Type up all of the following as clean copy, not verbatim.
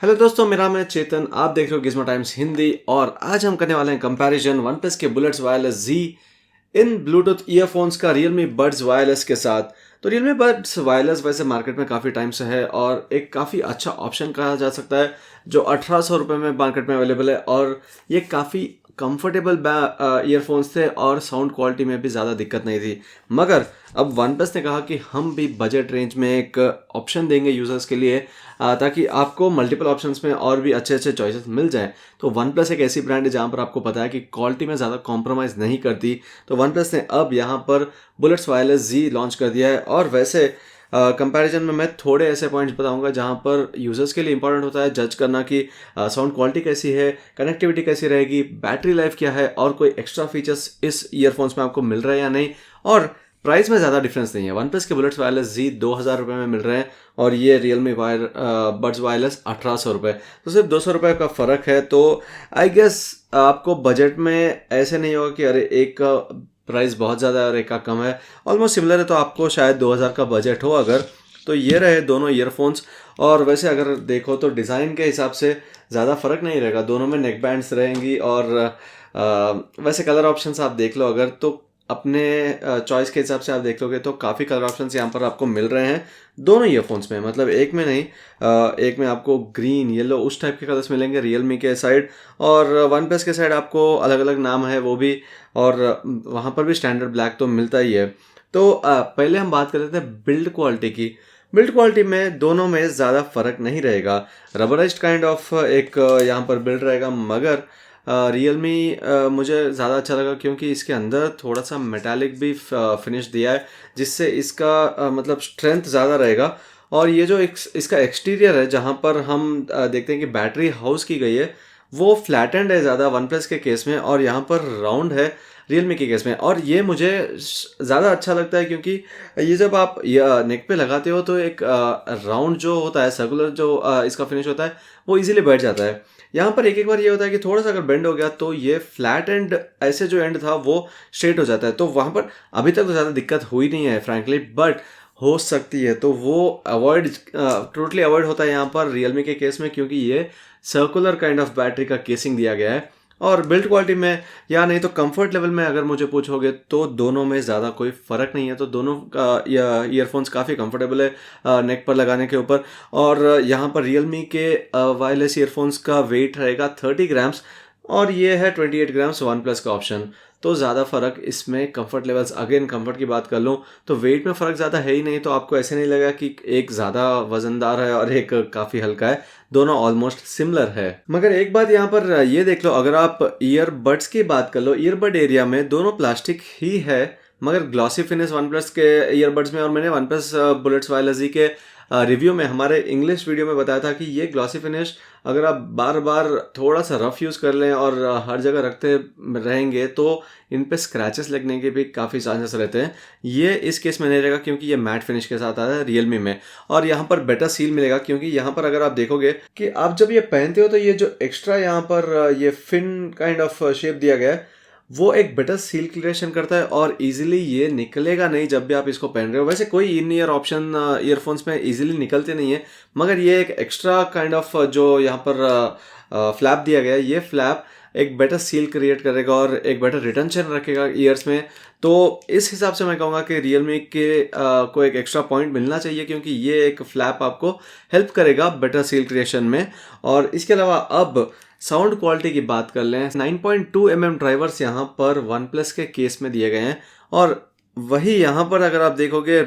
Hello दोस्तों, मेरा नाम है चेतन। आप देख रहे हो गिज़्मो टाइम्स हिंदी और आज हम करने वाले हैं कंपैरिजन वन प्लस के बुलेट्स वायरलेस जी इन ब्लूटूथ ईयरफोन्स का रियलमी बड्स वायरलेस के साथ। तो रियलमी बड्स वायरलेस वैसे मार्केट में काफ़ी टाइम से है और एक काफ़ी अच्छा ऑप्शन कहा जा सकता है जो 1800 रुपये में मार्केट में अवेलेबल है। और ये काफ़ी कंफर्टेबल ईयरफोन्स थे और साउंड क्वालिटी में भी ज़्यादा दिक्कत नहीं थी। मगर अब वन प्लस ने कहा कि हम भी बजट रेंज में एक ऑप्शन देंगे यूज़र्स के लिए, ताकि आपको मल्टीपल ऑप्शंस में और भी अच्छे अच्छे चॉइसेस मिल जाएं। तो वन प्लस एक ऐसी ब्रांड है जहां पर आपको पता है कि क्वालिटी में ज़्यादा कॉम्प्रोमाइज़ नहीं करती। तो वन प्लस ने अब यहां पर बुलेट्स वायरलेस जी लॉन्च कर दिया है। और वैसे कंपैरिजन में मैं थोड़े ऐसे पॉइंट्स बताऊंगा जहां पर यूज़र्स के लिए इंपॉर्टेंट होता है जज करना कि साउंड क्वालिटी कैसी है, कनेक्टिविटी कैसी रहेगी, बैटरी लाइफ क्या है और कोई एक्स्ट्रा फीचर्स इस ईयरफोन्स में आपको मिल रहे हैं या नहीं। और प्राइस में ज़्यादा डिफरेंस नहीं है। वन प्लस के बुलेट्स वायरलेस जी 2000 रुपये में मिल रहे हैं और ये रियलमी बड्स वायरलेस 1800 रुपये, तो सिर्फ 200 रुपये का फ़र्क है। तो आई गेस आपको बजट में ऐसे नहीं होगा कि अरे एक का प्राइस बहुत ज़्यादा है और एक का कम है, ऑलमोस्ट सिमिलर है। तो आपको शायद 2000 का बजट हो अगर, तो ये रहे दोनों ईयरफोन्स। और वैसे अगर देखो तो डिज़ाइन के हिसाब से ज़्यादा फ़र्क नहीं रहेगा, दोनों में नेक बैंड्स रहेंगी। और वैसे कलर ऑप्शंस आप देख लो अगर, तो अपने चॉइस के हिसाब से आप देख लोगे तो काफ़ी कलर ऑप्शंस यहाँ पर आपको मिल रहे हैं दोनों ईयरफोन्स में। मतलब एक में नहीं, एक में आपको ग्रीन, येलो उस टाइप के कलर्स मिलेंगे रियलमी के साइड, और वन प्लस के साइड आपको अलग अलग नाम है वो भी। और वहाँ पर भी स्टैंडर्ड ब्लैक तो मिलता ही है। तो पहले हम बात कर लेते हैं बिल्ड क्वालिटी की। बिल्ड क्वालिटी में दोनों में ज़्यादा फर्क नहीं रहेगा। रबराइज्ड काइंड ऑफ एक यहाँ पर बिल्ड रहेगा, मगर रियलमी मुझे ज़्यादा अच्छा लगा क्योंकि इसके अंदर थोड़ा सा मेटालिक भी फिनिश दिया है, जिससे इसका मतलब स्ट्रेंथ ज़्यादा रहेगा। और ये जो इसका एक्सटीरियर है जहाँ पर हम देखते हैं कि बैटरी हाउस की गई है, वो फ्लैटेंड है ज़्यादा वन प्लस के केस में, और यहाँ पर राउंड है रियलमी के केस में। और ये मुझे ज़्यादा अच्छा लगता है क्योंकि ये जब आप नेक पे लगाते हो तो एक राउंड जो होता है, सर्कुलर जो इसका फिनिश होता है, वो इजीली बैठ जाता है। यहाँ पर एक एक बार ये होता है कि थोड़ा सा अगर बेंड हो गया तो ये फ्लैट एंड ऐसे जो एंड था वो स्ट्रेट हो जाता है। तो वहाँ पर अभी तक तो ज़्यादा दिक्कत हुई नहीं है फ्रैंकली, बट हो सकती है। तो वो अवॉइड, टोटली अवॉइड होता है यहाँ पर रियलमी के केस में, क्योंकि ये सर्कुलर काइंड ऑफ बैटरी का केसिंग दिया गया है। और बिल्ड क्वालिटी में या नहीं तो कंफर्ट लेवल में अगर मुझे पूछोगे तो दोनों में ज़्यादा कोई फ़र्क नहीं है। तो दोनों का ईयरफोन्स काफ़ी कंफर्टेबल है नेक पर लगाने के ऊपर। और यहाँ पर रियलमी के वायरलेस ईयरफोन्स का वेट रहेगा 30 ग्राम्स, और ये है 28 ग्राम्स वन प्लस का ऑप्शन। तो ज़्यादा फ़र्क इसमें कंफर्ट लेवल्स, अगेन कंफर्ट की बात कर लूँ तो वेट में फ़र्क ज़्यादा है ही नहीं। तो आपको ऐसे नहीं लगेगा कि एक ज़्यादा वज़नदार है और एक काफ़ी हल्का है, दोनों ऑलमोस्ट सिमिलर है। मगर एक बात यहाँ पर ये देख लो, अगर आप ईयरबड्स की बात कर लो, ईयरबड एरिया में दोनों प्लास्टिक ही है, मगर ग्लॉसी फिनिश वन प्लस के ईयरबड्स में। और मैंने वन प्लस बुलेट्स वायरलेस जी के रिव्यू में, हमारे इंग्लिश वीडियो में बताया था कि ये ग्लॉसी फिनिश अगर आप बार बार थोड़ा सा रफ यूज़ कर लें और हर जगह रखते रहेंगे तो इन पे स्क्रैचेस लगने के भी काफ़ी चांसेस रहते हैं। ये इस केस में नहीं रहेगा क्योंकि ये मैट फिनिश के साथ आता है रियलमी में। और यहाँ पर बेटर सील मिलेगा क्योंकि यहाँ पर अगर आप देखोगे कि आप जब ये पहनते हो तो ये जो एक्स्ट्रा यहाँ पर ये फिन काइंड ऑफ शेप दिया गया है, वो एक बेटर सील क्रिएशन करता है और इजीली ये निकलेगा नहीं जब भी आप इसको पहन रहे हो। वैसे कोई इन ईयर ऑप्शन ईयरफोन्स में इजीली निकलते नहीं है, मगर ये एक एक्स्ट्रा काइंड ऑफ जो यहाँ पर फ्लैप दिया गया है, ये फ्लैप एक बेटर सील क्रिएट करेगा और एक बेटर रिटेंशन रखेगा ईयर्स में। तो इस हिसाब से मैं कहूँगा कि रियलमी के को एक एक्स्ट्रा पॉइंट मिलना चाहिए क्योंकि ये एक फ्लैप आपको हेल्प करेगा बेटर सील क्रिएशन में। और इसके अलावा अब साउंड क्वालिटी की बात कर लें, 9.2 mm ड्राइवर्स यहाँ पर वन प्लस के केस में दिए गए हैं, और वही यहाँ पर अगर आप देखोगे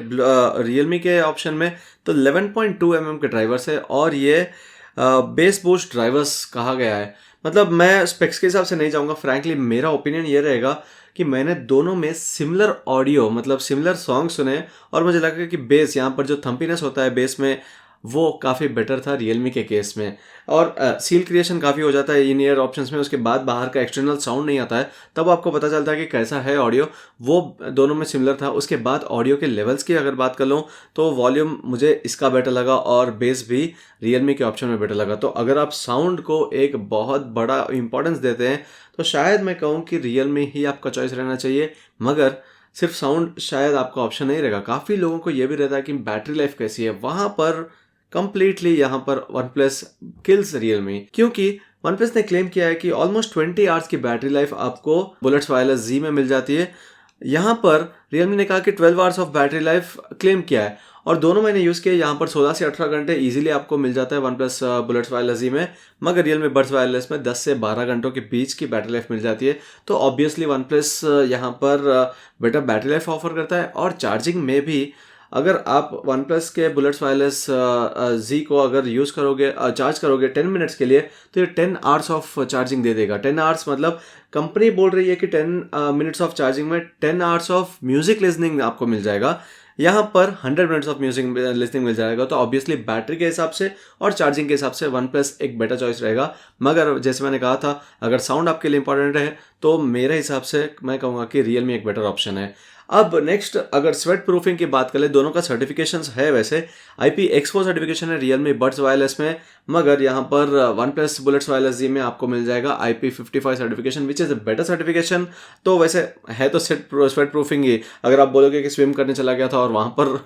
रियलमी के ऑप्शन में तो 11.2 mm के ड्राइवर्स है, और ये बेस बूस्ट ड्राइवर्स कहा गया है। मतलब मैं स्पेक्स के हिसाब से नहीं जाऊँगा, फ्रैंकली मेरा ओपिनियन ये रहेगा कि मैंने दोनों में सिमिलर ऑडियो, मतलब सिमिलर सॉन्ग सुने, और मुझे लगा कि बेस यहाँ पर जो थम्पीनेस होता है बेस में, वो काफ़ी बेटर था रियलमी के केस में। और सील क्रिएशन काफ़ी हो जाता है इन ईयर ऑप्शंस में, उसके बाद बाहर का एक्सटर्नल साउंड नहीं आता है, तब आपको पता चलता है कि कैसा है ऑडियो। वो दोनों में सिमिलर था। उसके बाद ऑडियो के लेवल्स की अगर बात कर लूँ तो वॉल्यूम मुझे इसका बेटर लगा और बेस भी रियलमी के ऑप्शन में बेटर लगा। तो अगर आप साउंड को एक बहुत बड़ा इंपॉर्टेंस देते हैं तो शायद मैं कहूँ कि रियलमी ही आपका चॉइस रहना चाहिए। मगर सिर्फ साउंड शायद आपका ऑप्शन नहीं रहेगा, काफ़ी लोगों को ये भी रहता है कि बैटरी लाइफ कैसी है, वहाँ पर कंप्लीटली यहाँ पर वन प्लस किल्स रियलमी, क्योंकि वन प्लस ने क्लेम किया है कि ऑलमोस्ट 20 आवर्स की बैटरी लाइफ आपको बुलेट्स वायरलेस Z में मिल जाती है। यहाँ पर रियलमी ने कहा कि 12 hours of battery life claim किया है और दोनों मैंने यूज़ किए। यहाँ पर 16 से 18 घंटे इजीली आपको मिल जाता है one plus bullets wireless Z में, मगर रियलमी बड्स वायरलेस में 10 से 12 घंटों के बीच की बैटरी लाइफ मिल जाती है। तो ऑब्वियसली वन प्लस यहाँ पर बेटर बैटरी लाइफ ऑफर करता है और चार्जिंग में भी अगर आप वन प्लस के बुलेट्स वायरलेस Z को अगर यूज़ करोगे, चार्ज करोगे 10 मिनट्स के लिए, तो ये 10 आवर्स ऑफ चार्जिंग दे देगा। 10 आवर्स मतलब कंपनी बोल रही है कि 10 मिनट्स ऑफ चार्जिंग में 10 आवर्स ऑफ म्यूजिक लिसनिंग आपको मिल जाएगा। यहाँ पर 100 मिनट्स ऑफ म्यूजिक लिसनिंग मिल जाएगा। तो ऑब्वियसली बैटरी के हिसाब से और चार्जिंग के हिसाब से वन प्लस एक बेटर चॉइस रहेगा। मगर जैसे मैंने कहा था, अगर साउंड आपके लिए इंपॉर्टेंट है तो मेरे हिसाब से मैं कहूँगा कि रियलमी एक बेटर ऑप्शन है। अब नेक्स्ट अगर स्वेट प्रूफिंग की बात करें, दोनों का सर्टिफिकेशंस है। वैसे IPX4 सर्टिफिकेशन है रियलमी बड्स वायरलेस में, मगर यहाँ पर one plus bullets wireless Z में आपको मिल जाएगा IP55 certification, which is a better certification. तो वैसे है तो स्वेट प्रूफिंग ही। अगर आप बोलोगे कि स्विम करने चला गया था और वहाँ पर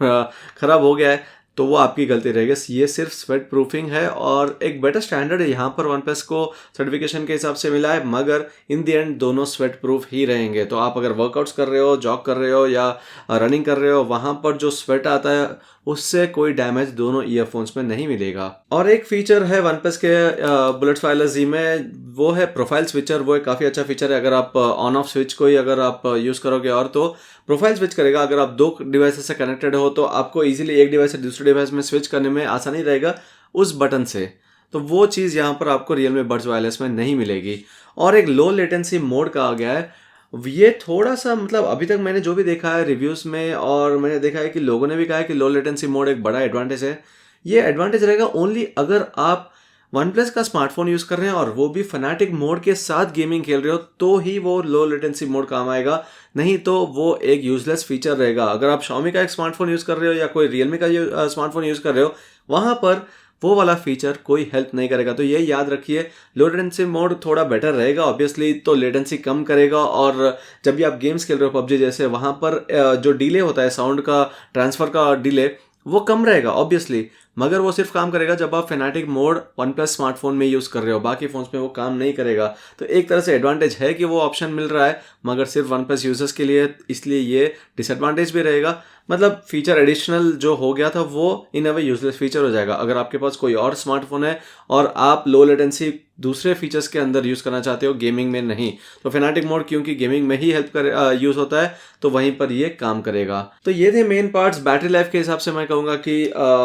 ख़राब हो गया है तो वो आपकी गलती रहेगी। ये सिर्फ स्वेट प्रूफिंग है और एक बेटर स्टैंडर्ड है यहाँ पर वन प्लस को सर्टिफिकेशन के हिसाब से मिला है, मगर इन दी एंड दोनों स्वेट प्रूफ ही रहेंगे। तो आप अगर वर्कआउट्स कर रहे हो, जॉग कर रहे हो या रनिंग कर रहे हो, वहाँ पर जो स्वेट आता है उससे कोई डैमेज दोनों ईयरफोन्स में नहीं मिलेगा। और एक फीचर है वन प्लस के बुलेट्स वायरलेस Z में, वो है प्रोफाइल स्विचर। वो एक काफ़ी अच्छा फीचर है। अगर आप ऑन ऑफ स्विच को ही अगर आप यूज़ करोगे और तो प्रोफाइल स्विच करेगा। अगर आप 2 डिवाइसेस से कनेक्टेड हो तो आपको इजीली एक डिवाइस से दूसरे डिवाइस में स्विच करने में आसानी रहेगा उस बटन से। तो वो चीज़ यहाँ पर आपको रियलमी बड्स वायरलेस में नहीं मिलेगी। और एक लो लेटेंसी मोड कहा गया है। ये थोड़ा सा मतलब अभी तक मैंने जो भी देखा है रिव्यूज़ में, और मैंने देखा है कि लोगों ने भी कहा है कि लो लेटेंसी मोड एक बड़ा एडवांटेज है। ये एडवांटेज रहेगा ओनली अगर आप वन प्लस का स्मार्टफोन यूज़ कर रहे हैं और वो भी फनाटिक मोड के साथ गेमिंग खेल रहे हो, तो ही वो लो लेटेंसी मोड काम आएगा। नहीं तो वो एक यूजलेस फीचर रहेगा। अगर आप Xiaomi का एक स्मार्टफोन यूज़ कर रहे हो या कोई रियलमी का स्मार्टफोन यूज़ कर रहे हो, वहाँ पर वो वाला फीचर कोई हेल्प नहीं करेगा। तो ये याद रखिए, लो लेटेंसी मोड थोड़ा बेटर रहेगा ऑब्वियसली, तो लेटेंसी कम करेगा। और जब भी आप गेम्स खेल रहे हो PUBG जैसे, वहाँ पर जो डिले होता है साउंड का ट्रांसफ़र का डिले, वो कम रहेगा ऑब्वियसली, मगर वो सिर्फ काम करेगा जब आप fanatic mode one plus smartphone में यूज़ कर रहे हो। बाकी फ़ोन्स में वो काम नहीं करेगा। तो एक तरह से एडवांटेज है कि वो ऑप्शन मिल रहा है, मगर सिर्फ वन प्लस यूजर्स के लिए, इसलिए ये डिसएडवांटेज भी रहेगा। मतलब फीचर एडिशनल जो हो गया था वो इन अ वे यूजलेस फीचर हो जाएगा। अगर आपके पास कोई और स्मार्टफोन है और आप लो लेटेंसी दूसरे फीचर्स के अंदर यूज़ करना चाहते हो, गेमिंग में नहीं, तो फेनाटिक मोड क्योंकि गेमिंग में ही यूज़ होता है, तो वहीं पर ये काम करेगा। तो ये थे मेन पार्ट्स। बैटरी लाइफ के हिसाब से मैं कहूँगा कि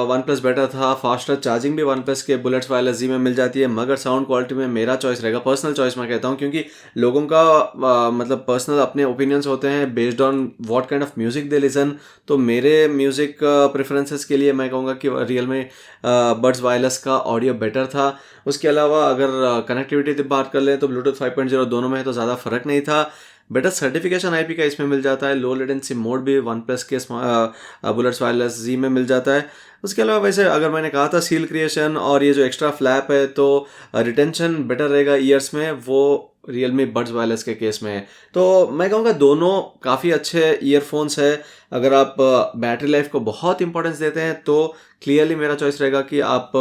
वन प्लस बेटर था। फास्टर चार्जिंग भी वन प्लस के बुलेट्स वायरलेस Z में मिल जाती है, मगर साउंड क्वालिटी में मेरा चॉइस रहेगा, पर्सनल चॉइस मैं कहता हूँ, क्योंकि लोगों का मतलब पर्सनल अपने ओपिनियंस होते हैं based on what kind of music they listen. तो मेरे म्यूजिक प्रेफरेंसेस के लिए मैं कहूँगा कि रियलमी बड्स वायरलेस का ऑडियो बेटर था। उसके अलावा अगर कनेक्टिविटी की बात कर लें तो ब्लूटूथ 5.0 दोनों में है तो ज़्यादा फर्क नहीं था। बेटर सर्टिफिकेशन IP का इसमें मिल जाता है। लो लेटेंसी मोड भी वन प्लस के बुलेट्स वायरलेस Z में मिल जाता है। उसके अलावा वैसे अगर मैंने कहा था सील क्रिएशन और ये जो एक्स्ट्रा फ्लैप है, तो रिटेंशन बेटर रहेगा ईयर्स में, वो रियलमी बड्स वायरलेस के केस में है। तो मैं कहूँगा दोनों काफ़ी अच्छे ईयरफोन्स है। अगर आप बैटरी लाइफ को बहुत इंपॉर्टेंस देते हैं तो क्लियरली मेरा चॉइस रहेगा कि आप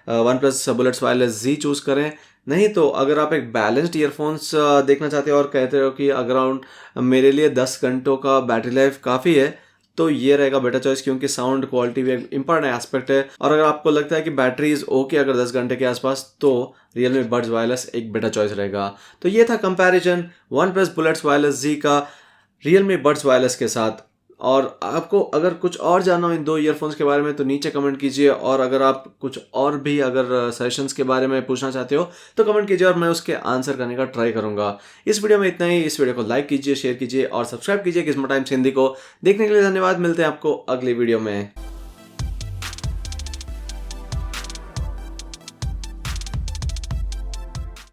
one plus bullets wireless Z choose करें। नहीं तो अगर आप एक बैलेंस्ड ईयरफोन्स देखना चाहते हो और कहते हो कि अराउंड मेरे लिए 10 घंटों का बैटरी लाइफ काफ़ी है, तो ये रहेगा बेटर चॉइस, क्योंकि साउंड क्वालिटी भी एक इंपॉर्टेंट एस्पेक्ट है। और अगर आपको लगता है कि बैटरी इज़ ओके अगर 10 घंटे के आसपास, तो रियलमी बड्स वायरलेस एक बेटर चॉइस रहेगा। तो ये था comparison one plus bullets wireless Z का रियलमी बड्स वायरलेस के साथ। और आपको अगर कुछ और जानना हो इन दो ईयरफोन्स के बारे में तो नीचे कमेंट कीजिए, और अगर आप कुछ और भी अगर सजेशंस के बारे में पूछना चाहते हो तो कमेंट कीजिए और मैं उसके आंसर करने का ट्राई करूंगा। इस वीडियो में इतना ही। इस वीडियो को लाइक कीजिए, शेयर कीजिए और सब्सक्राइब कीजिए गिज़्मो टाइम्स हिंदी को। देखने के लिए धन्यवाद। मिलते हैं आपको अगली वीडियो में।